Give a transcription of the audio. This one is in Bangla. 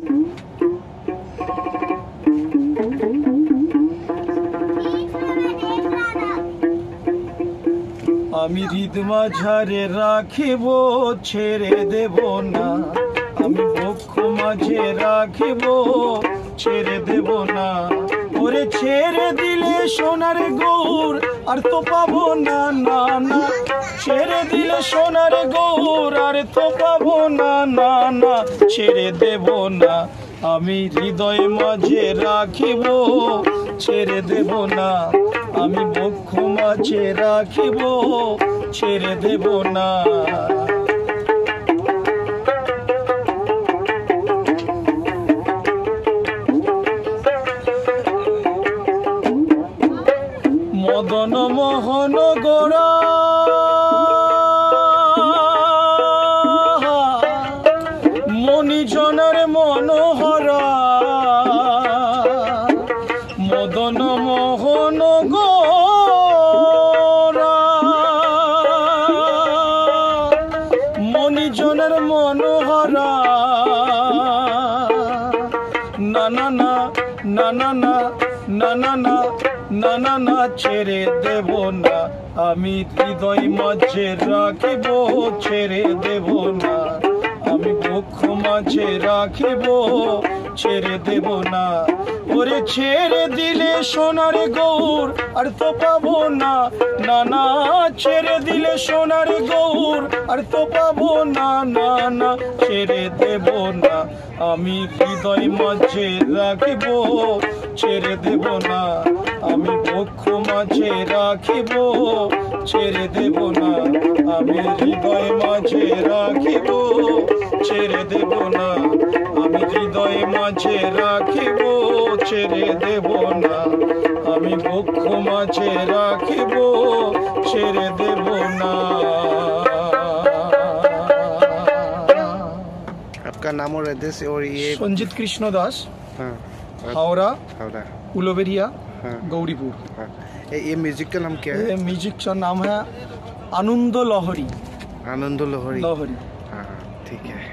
আমি হৃদ মাঝারে রাখিব ছেড়ে দেব না, আমি বক্ষ মাঝে রাখিব ছেড়ে দেব না। ওরে ছেড়ে দিলে সোনার গৌর আর তো পাবো না, না না। ছেড়ে দিলে সোনার গৌর আর তো পাবো না, না না। ছেড়ে দেব না, আমি হৃদয় মাঝে রাখিব ছেড়ে দেব না, আমি বক্ষ মাঝে রাখিব ছেড়ে দেব না। মদন মোহন গোরা মণিজনের মনোহরা, মদন মোহন গোরা মণিজনের মনোহরা। না না না না না না না না না না না না। ছেড়ে দেব না, আমি হৃদয় মাঝে রাখিব ছেড়ে দেব না, আমি বক্ষ মাঝে রাখিব ছেড়ে দেব না। ওরে ছেড়ে দিলে সোনার গৌর আর তো পাবো না, না না। ছেড়ে দিলে সোনার গৌর আর তো পাবো না, না না। ছেড়ে দেব না, আমি হৃদয় মাঝে রাখিব ছেড়ে দেব না, আমি বক্ষ মাঝে রাখিব ছেড়ে দেব না, আমি হৃদয় মাঝে রাখিব ছেড়ে দেব না, আমি হৃদয় মাঝে রাখিব ছেড়ে দেব না, আমি বক্ষ মাঝে রাখিব ছেড়ে দেব না। आपका नाम और एड्रेस और ये? संजीत कृष्ण दास, हाँ, हावड़ा हावड़ा उलोबेरिया, हाँ, गौरीपुर। हाँ। ये म्यूजिक का नाम क्या है? ये म्यूजिक का नाम है आनंद लहरी। आनंद लहरी। लहरी, हाँ ठीक है।